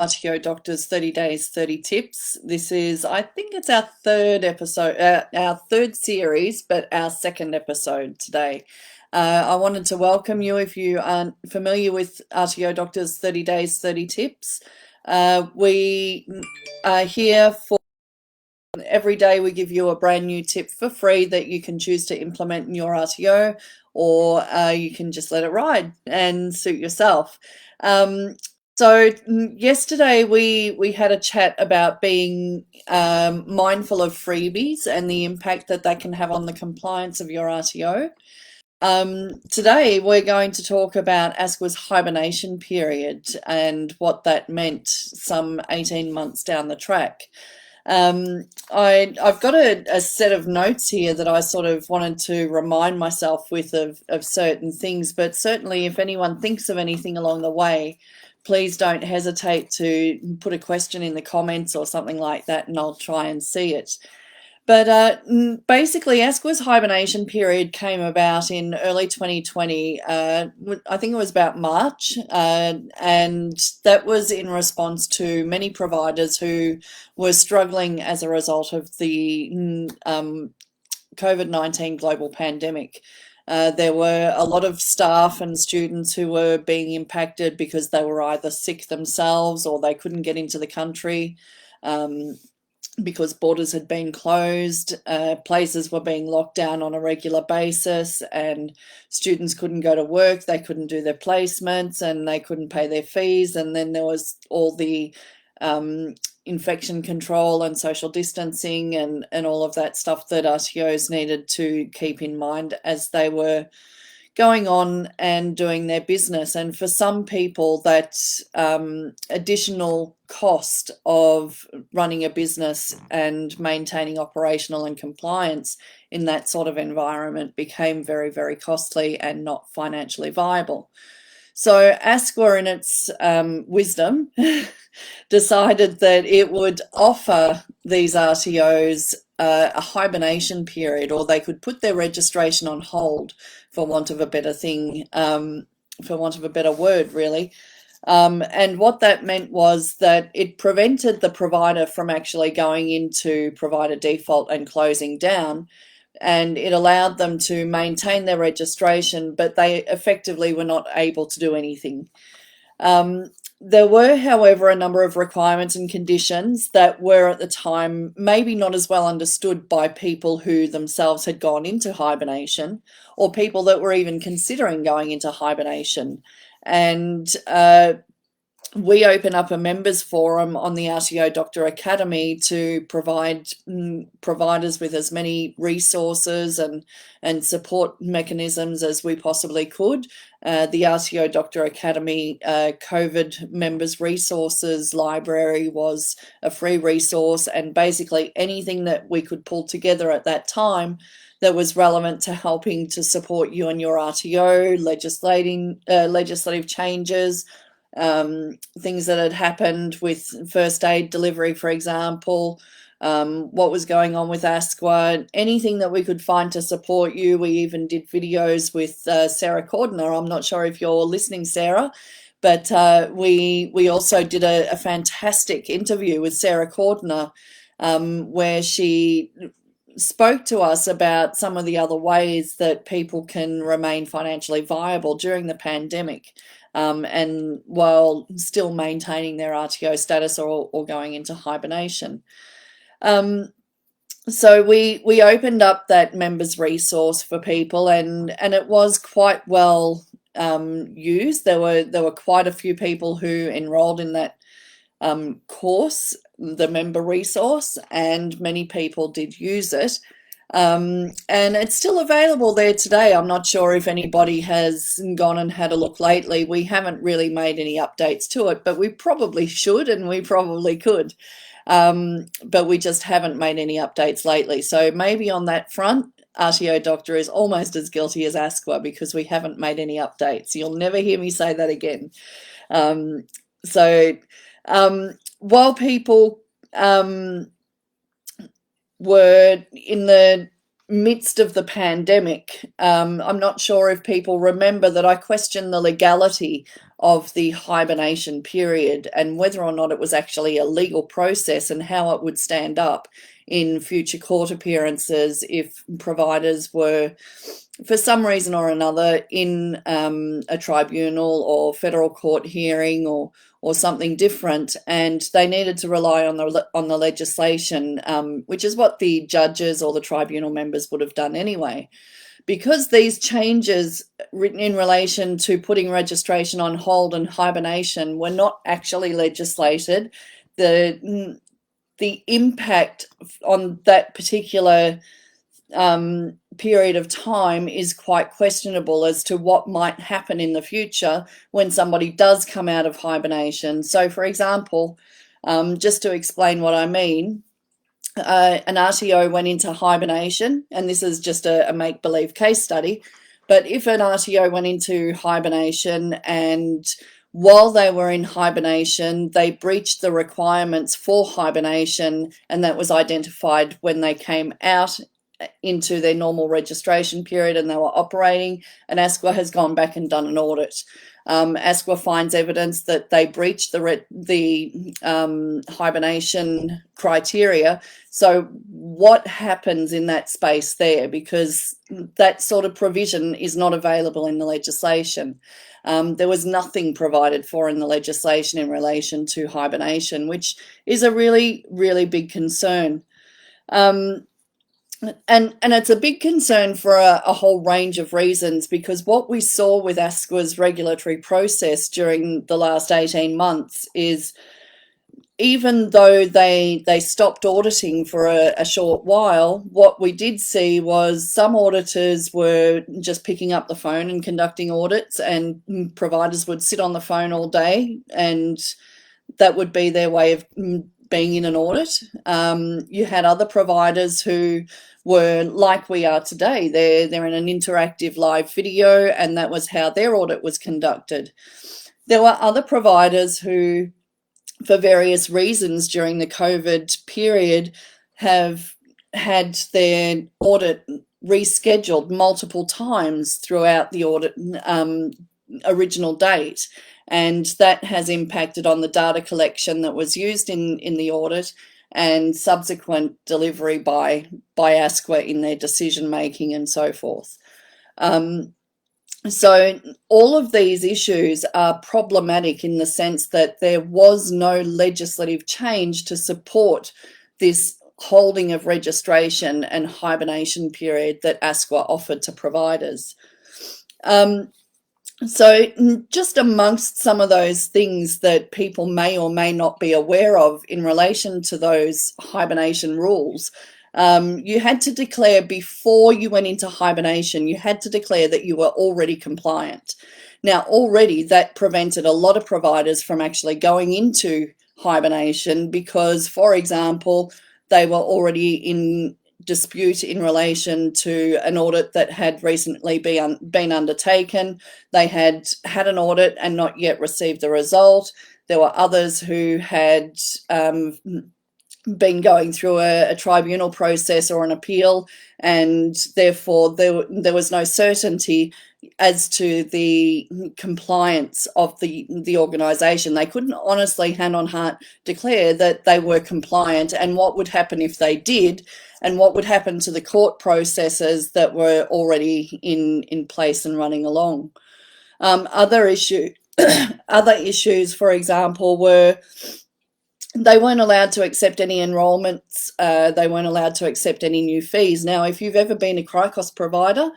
ASQA Doctors 30 Days, 30 Tips. This is, I think it's our third episode, our third series, but our second episode today. I wanted to welcome you if you aren't familiar with RTO Doctors 30 Days, 30 Tips. We are here for every day we give you a brand new tip for free that you can choose to implement in your RTO, or you can just let it ride and suit yourself. So yesterday we had a chat about being mindful of freebies and the impact that that can have on the compliance of your RTO. Today we're going to talk about ASQA's hibernation period and what that meant some 18 months down the track. I've got a set of notes here that I sort of wanted to remind myself with of certain things, but certainly if anyone thinks of anything along the way, please don't hesitate to put a question in the comments or something like that, and I'll try and see it. But basically, ASQA's hibernation period came about in early 2020. I think it was about March, and that was in response to many providers who were struggling as a result of the COVID-19 global pandemic. There were a lot of staff and students who were being impacted because they were either sick themselves or they couldn't get into the country. Because borders had been closed, places were being locked down on a regular basis, and students couldn't go to work, they couldn't do their placements, and they couldn't pay their fees. And then there was all the infection control and social distancing and all of that stuff that RTOs needed to keep in mind as they were going on and doing their business. And for some people, that additional cost of running a business and maintaining operational and compliance in that sort of environment became very, very costly and not financially viable. So ASQA, in its wisdom, decided that it would offer these RTOs a hibernation period, or they could put their registration on hold, for want of a better thing, for want of a better word, really. And what that meant was that it prevented the provider from actually going into provider default and closing down, and it allowed them to maintain their registration, but they effectively were not able to do anything. There were, however, a number of requirements and conditions that were at the time maybe not as well understood by people who themselves had gone into hibernation, or people that were even considering going into hibernation. And we open up a members forum on the RTO Doctor Academy to provide providers with as many resources and support mechanisms as we possibly could. The RTO Doctor Academy COVID members resources library was a free resource, and basically anything that we could pull together at that time that was relevant to helping to support you and your RTO, legislative changes, things that had happened with first aid delivery, for example, what was going on with ASQA, anything that we could find to support you. We even did videos with Sarah Cordner. I'm not sure if you're listening, Sarah, but we also did a fantastic interview with Sarah Cordner, where she spoke to us about some of the other ways that people can remain financially viable during the pandemic, and while still maintaining their RTO status or going into hibernation. So we opened up that members resource for people, and it was quite well used. There were quite a few people who enrolled in that course, the member resource, and many people did use it. And it's still available there today. I'm not sure if anybody has gone and had a look lately. We haven't really made any updates to it, but we probably should, and we probably could. But we just haven't made any updates lately. So maybe on that front, RTO Doctor is almost as guilty as ASQA, because we haven't made any updates. You'll never hear me say that again. While people were in the midst of the pandemic, I'm not sure if people remember that I questioned the legality of the hibernation period and whether or not it was actually a legal process and how it would stand up in future court appearances if providers were, for some reason or another, in a tribunal or federal court hearing or something different, and they needed to rely on the legislation, which is what the judges or the tribunal members would have done anyway. Because these changes in relation to putting registration on hold and hibernation were not actually legislated, the impact on that particular period of time is quite questionable as to what might happen in the future when somebody does come out of hibernation. So, for example, just to explain what I mean, an RTO went into hibernation, and this is just a make-believe case study, but if an RTO went into hibernation and while they were in hibernation, they breached the requirements for hibernation, and that was identified when they came out into their normal registration period and they were operating, and ASQA has gone back and done an audit. ASQA finds evidence that they breached the hibernation criteria. So what happens in that space there? Because that sort of provision is not available in the legislation. There was nothing provided for in the legislation in relation to hibernation, which is a really, really big concern. And it's a big concern for a whole range of reasons, because what we saw with ASQA's regulatory process during the last 18 months is, even though they stopped auditing for a short while, what we did see was some auditors were just picking up the phone and conducting audits, and providers would sit on the phone all day, and that would be their way of being in an audit. You had other providers who were like we are today. They're in an interactive live video, and that was how their audit was conducted. There were other providers who, for various reasons during the COVID period, have had their audit rescheduled multiple times throughout the audit original date, and that has impacted on the data collection that was used in the audit and subsequent delivery by ASQA in their decision making and so forth. So all of these issues are problematic in the sense that there was no legislative change to support this holding of registration and hibernation period that ASQA offered to providers. So just amongst some of those things that people may or may not be aware of in relation to those hibernation rules, you had to declare before you went into hibernation, you had to declare that you were already compliant. Now, already that prevented a lot of providers from actually going into hibernation because, for example, they were already in dispute in relation to an audit that had recently been undertaken. They had an audit and not yet received the result. There were others who had been going through a tribunal process or an appeal, and therefore there was no certainty as to the compliance of the organisation. They couldn't honestly, hand on heart, declare that they were compliant, and what would happen if they did, and what would happen to the court processes that were already in place and running along. Other issues, for example, were they weren't allowed to accept any enrolments. They weren't allowed to accept any new fees. Now, if you've ever been a CRICOS provider,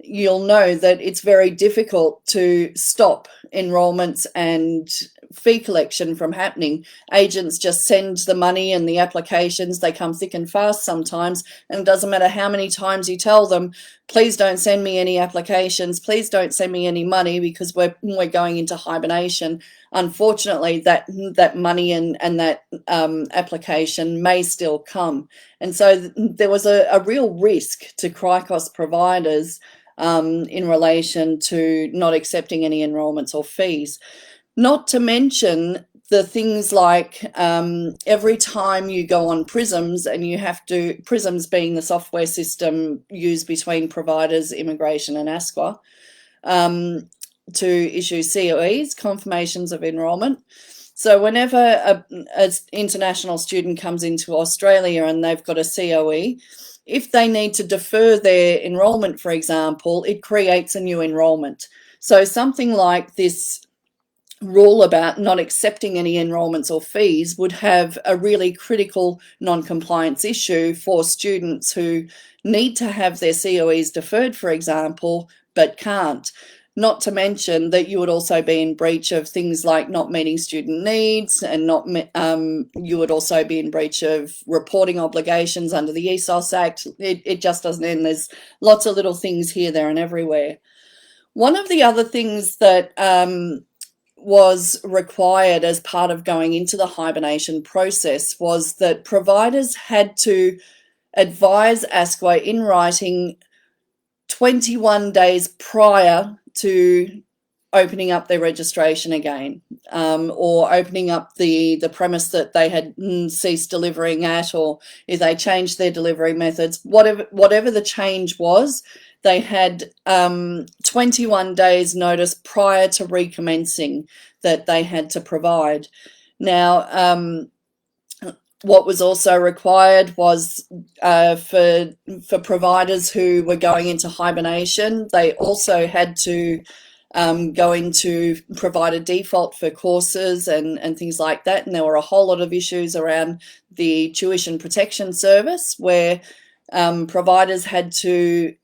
you'll know that it's very difficult to stop enrolments and fee collection from happening. Agents just send the money and the applications. They come thick and fast sometimes, and it doesn't matter how many times you tell them, please don't send me any applications, please don't send me any money because we're going into hibernation. Unfortunately, that money and that application may still come. And so there was a real risk to CRICOS providers in relation to not accepting any enrolments or fees. Not to mention the things like every time you go on Prisms, and you have to, Prisms being the software system used between providers, immigration and ASQA, to issue COEs, confirmations of enrolment. So whenever an international student comes into Australia and they've got a COE, if they need to defer their enrolment, for example, it creates a new enrolment. So something like this rule about not accepting any enrolments or fees would have a really critical non-compliance issue for students who need to have their COEs deferred, for example, but can't. Not to mention that you would also be in breach of things like not meeting student needs, and you would also be in breach of reporting obligations under the ESOS Act. It just doesn't end. There's lots of little things here, there and everywhere. One of the other things that was required as part of going into the hibernation process was that providers had to advise ASQA in writing 21 days prior to opening up their registration again, or opening up the premise that they had ceased delivering at, or if they changed their delivery methods, whatever the change was, they had 21 days notice prior to recommencing that they had to provide. Now, what was also required was for providers who were going into hibernation, they also had to go into provider default for courses and things like that. And there were a whole lot of issues around the tuition protection service, where providers had to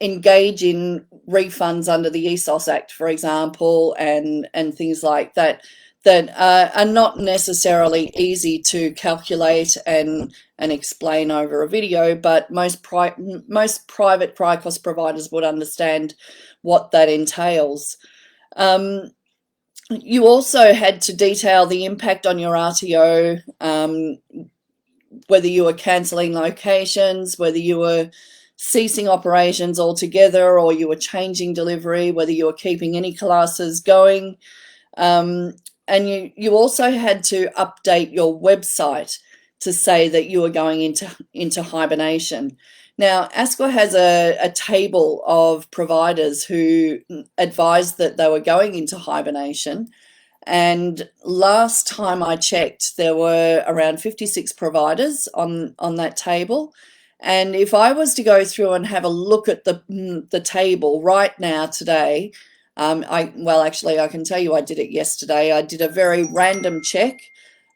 engage in refunds under the ESOS Act, for example, and things like that, that are not necessarily easy to calculate and explain over a video, but most private CRICOS providers would understand what that entails. You also had to detail the impact on your RTO, whether you were cancelling locations, whether you were ceasing operations altogether, or you were changing delivery, whether you were keeping any classes going. And you also had to update your website to say that you were going into hibernation. Now, ASQA has a table of providers who advised that they were going into hibernation. And last time I checked, there were around 56 providers on that table. And if I was to go through and have a look at the table right now today, well, actually, I can tell you I did it yesterday. I did a very random check,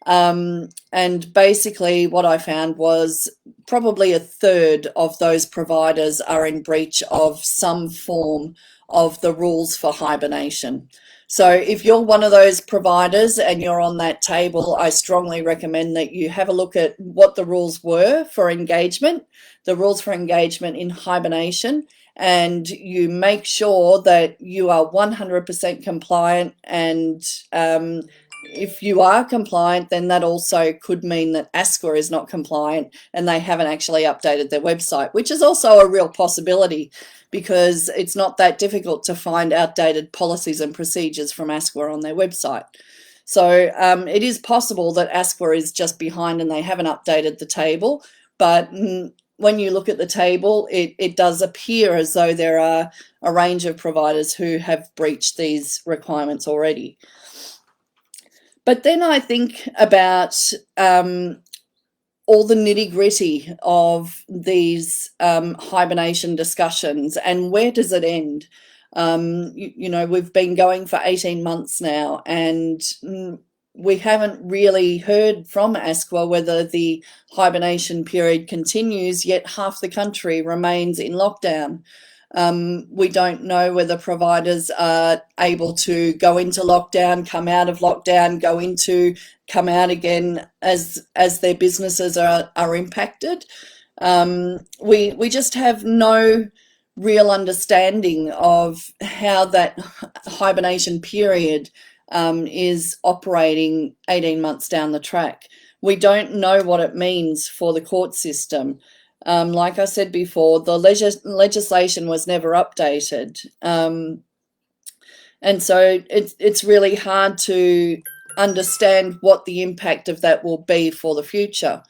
and basically what I found was probably a third of those providers are in breach of some form of the rules for hibernation. So if you're one of those providers and you're on that table, I strongly recommend that you have a look at what the rules were for engagement, the rules for engagement in hibernation, and you make sure that you are 100% compliant. And if you are compliant, then that also could mean that ASQA is not compliant and they haven't actually updated their website, which is also a real possibility, because it's not that difficult to find outdated policies and procedures from ASQA on their website. So it is possible that ASQA is just behind and they haven't updated the table, but when you look at the table, it does appear as though there are a range of providers who have breached these requirements already. But then I think about all the nitty-gritty of these hibernation discussions, and where does it end? You know, we've been going for 18 months now, and we haven't really heard from ASQA whether the hibernation period continues, yet half the country remains in lockdown. We don't know whether providers are able to go into lockdown, come out of lockdown, come out again as their businesses are impacted. We just have no real understanding of how that hibernation period is operating 18 months down the track. We don't know what it means for the court system. Like I said before, the legislation was never updated. And so it's really hard to understand what the impact of that will be for the future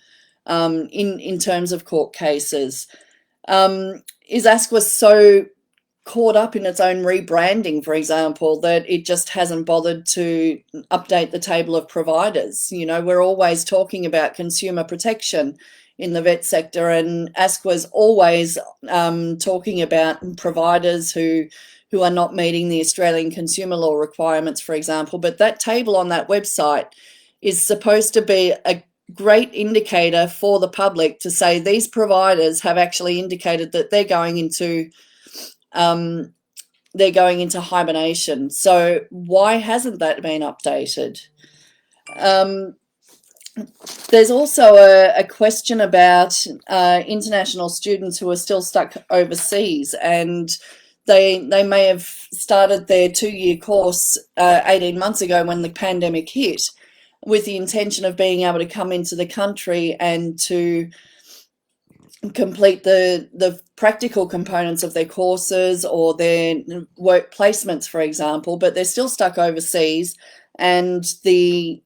in terms of court cases. Is ASQA so caught up in its own rebranding, for example, that it just hasn't bothered to update the table of providers? You know, we're always talking about consumer protection in the vet sector, and ASQA's always talking about providers who are not meeting the Australian consumer law requirements, for example. But that table on that website is supposed to be a great indicator for the public to say these providers have actually indicated that they're going into hibernation. So why hasn't that been updated? There's also a question about international students who are still stuck overseas, and they may have started their 2-year course 18 months ago when the pandemic hit, with the intention of being able to come into the country and to complete the practical components of their courses or their work placements, for example, but they're still stuck overseas, and the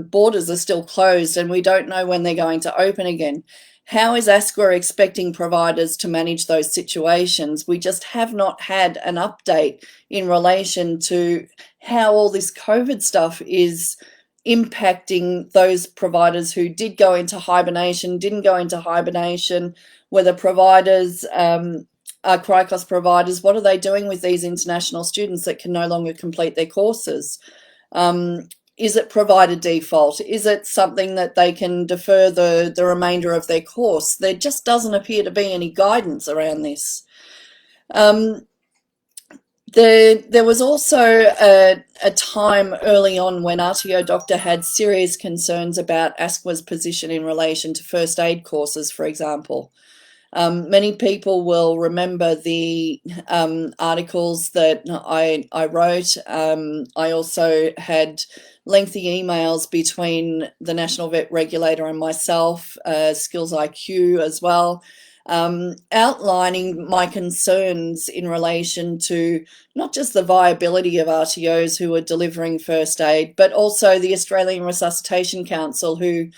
borders are still closed, and we don't know when they're going to open again. How is ASQA expecting providers to manage those situations? We just have not had an update in relation to how all this COVID stuff is impacting those providers who did go into hibernation, didn't go into hibernation, whether providers are CRICOS providers. What are they doing with these international students that can no longer complete their courses? Is it provider default? Is it something that they can defer the remainder of their course? There just doesn't appear to be any guidance around this. There was also a time early on when RTO Doctor had serious concerns about ASQA's position in relation to first aid courses, for example. Many people will remember the articles that I wrote. I also had lengthy emails between the National Vet Regulator and myself, Skills IQ as well, outlining my concerns in relation to not just the viability of RTOs who are delivering first aid, but also the Australian Resuscitation Council, who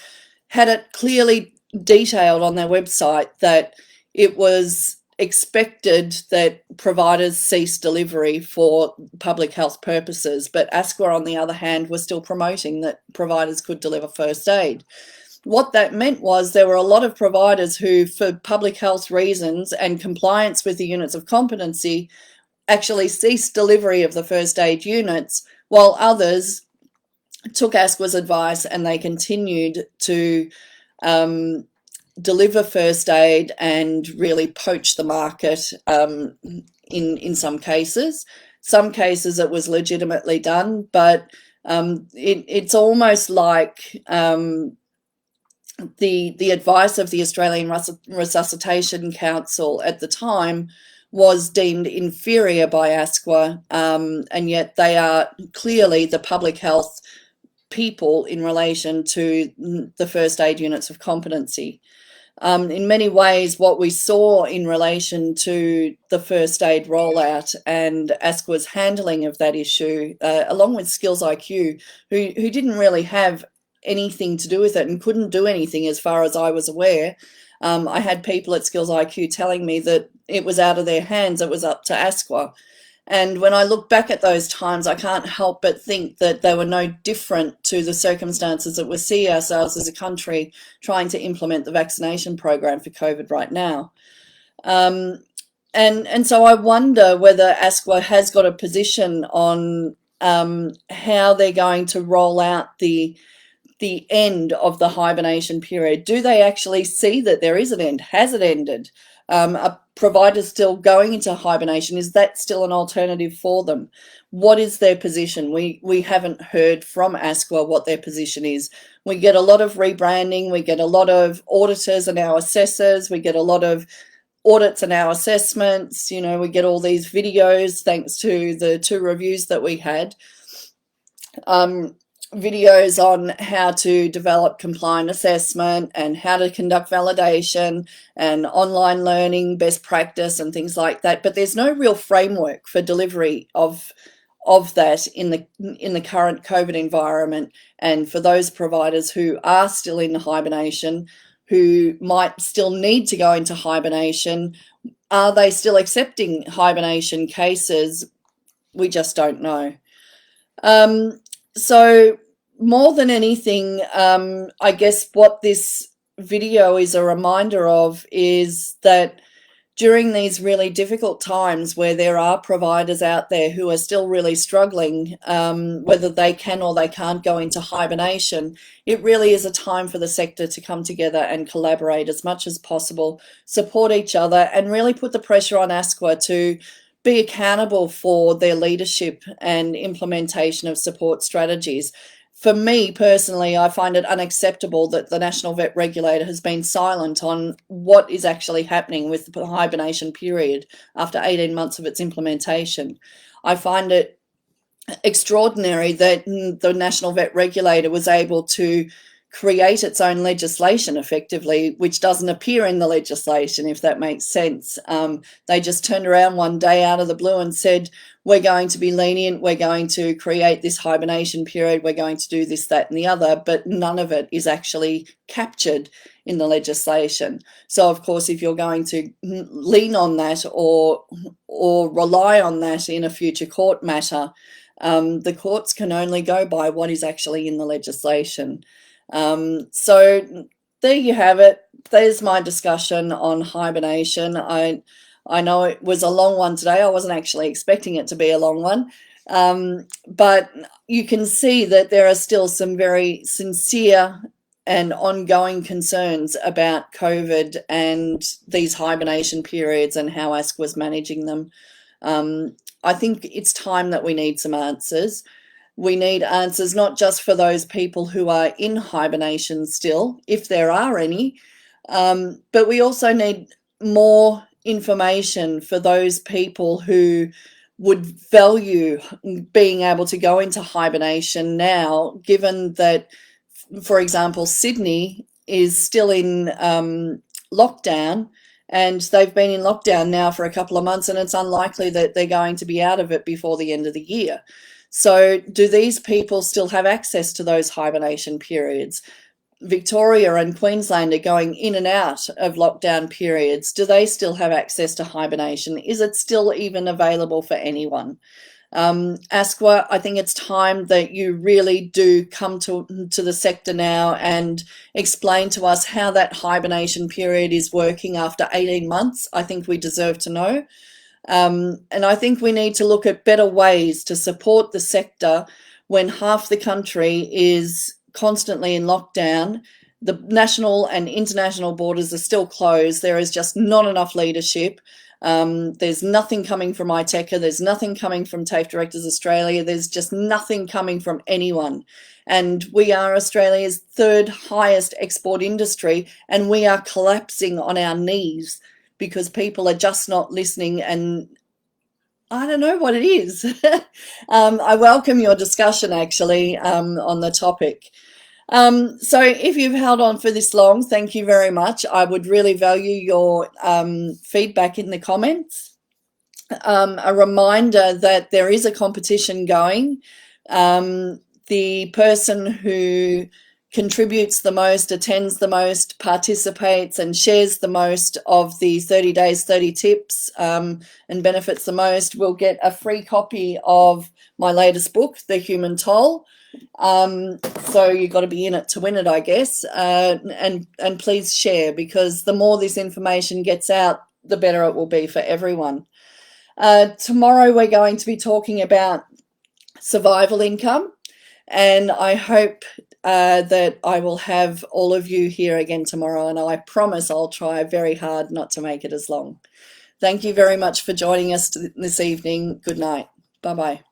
had it clearly detailed on their website that it was expected that providers cease delivery for public health purposes, but ASQA, on the other hand, was still promoting that providers could deliver first aid. What that meant was there were a lot of providers who, for public health reasons and compliance with the units of competency, actually ceased delivery of the first aid units, while others took ASQA's advice and they continued to deliver first aid and really poach the market in some cases. Some cases it was legitimately done, but it's almost like the advice of the Australian Resuscitation Council at the time was deemed inferior by ASQA, and yet they are clearly the public health people in relation to the first aid units of competency. In many ways, what we saw in relation to the first aid rollout and ASQA's handling of that issue, along with Skills IQ, who didn't really have anything to do with it and couldn't do anything as far as I was aware. I had people at Skills IQ telling me that it was out of their hands, it was up to ASQA. And when I look back at those times, I can't help but think that they were no different to the circumstances that we see ourselves as a country trying to implement the vaccination program for COVID right now. And so I wonder whether ASQA has got a position on how they're going to roll out the end of the hibernation period. Do they actually see that there is an end? Has it ended? Are providers still going into hibernation? Is that still an alternative for them? What is their position? We haven't heard from ASQA what their position is. We get a lot of rebranding. We get a lot of auditors and our assessors. We get a lot of audits and our assessments. You know, we get all these videos thanks to the 2 reviews that we had. Videos on how to develop compliant assessment and how to conduct validation and online learning, best practice and things like that. But there's no real framework for delivery of of that in the current COVID environment, and for those providers who are still in hibernation, who might still need to go into hibernation, are they still accepting hibernation cases? We just don't know. So more than anything, I guess what this video is a reminder of is that during these really difficult times where there are providers out there who are still really struggling, whether they can or they can't go into hibernation, it really is a time for the sector to come together and collaborate as much as possible, support each other, and really put the pressure on ASQA to be accountable for their leadership and implementation of support strategies. For me personally, I find it unacceptable that the National Vet Regulator has been silent on what is actually happening with the hibernation period after 18 months of its implementation. I find it extraordinary that the National Vet Regulator was able to create its own legislation effectively, which doesn't appear in the legislation, if that makes sense. They just turned around one day out of the blue and said, we're going to be lenient, we're going to create this hibernation period, we're going to do this, that, and the other, but none of it is actually captured in the legislation. So, of course, if you're going to lean on that or rely on that in a future court matter, the courts can only go by what is actually in the legislation. So there you have it. There's my discussion on hibernation. I know it was a long one today. I wasn't actually expecting it to be a long one. But you can see that there are still some very sincere and ongoing concerns about COVID and these hibernation periods and how ASQA was managing them. I think it's time that we need some answers. We need answers not just for those people who are in hibernation still, if there are any, but we also need more information for those people who would value being able to go into hibernation now, given that, for example, Sydney is still in lockdown, and they've been in lockdown now for a couple of months, and it's unlikely that they're going to be out of it before the end of the year. So do these people still have access to those hibernation periods? Victoria and Queensland are going in and out of lockdown periods. Do they still have access to hibernation? Is it still even available for anyone? ASQA, I think it's time that you really do come to the sector now and explain to us how that hibernation period is working after 18 months. I think we deserve to know. And I think we need to look at better ways to support the sector when half the country is constantly in lockdown. The national and international borders are still closed. There is just not enough leadership. There's nothing coming from ITECA. There's nothing coming from TAFE Directors Australia. There's just nothing coming from anyone. And we are Australia's third highest export industry, and we are collapsing on our knees because people are just not listening, and I don't know what it is. I welcome your discussion, actually, on the topic. So if you've held on for this long, thank you very much. I would really value your feedback in the comments. A reminder that there is a competition going. The person who contributes the most, attends the most, participates and shares the most of the 30 days, 30 tips and benefits the most will get a free copy of my latest book, The Human Toll. So you've got to be in it to win it, I guess, and please share, because the more this information gets out, the better it will be for everyone. Tomorrow we're going to be talking about survival income, and I hope that I will have all of you here again tomorrow, and I promise I'll try very hard not to make it as long. Thank you very much for joining us this evening. Good night. Bye-bye.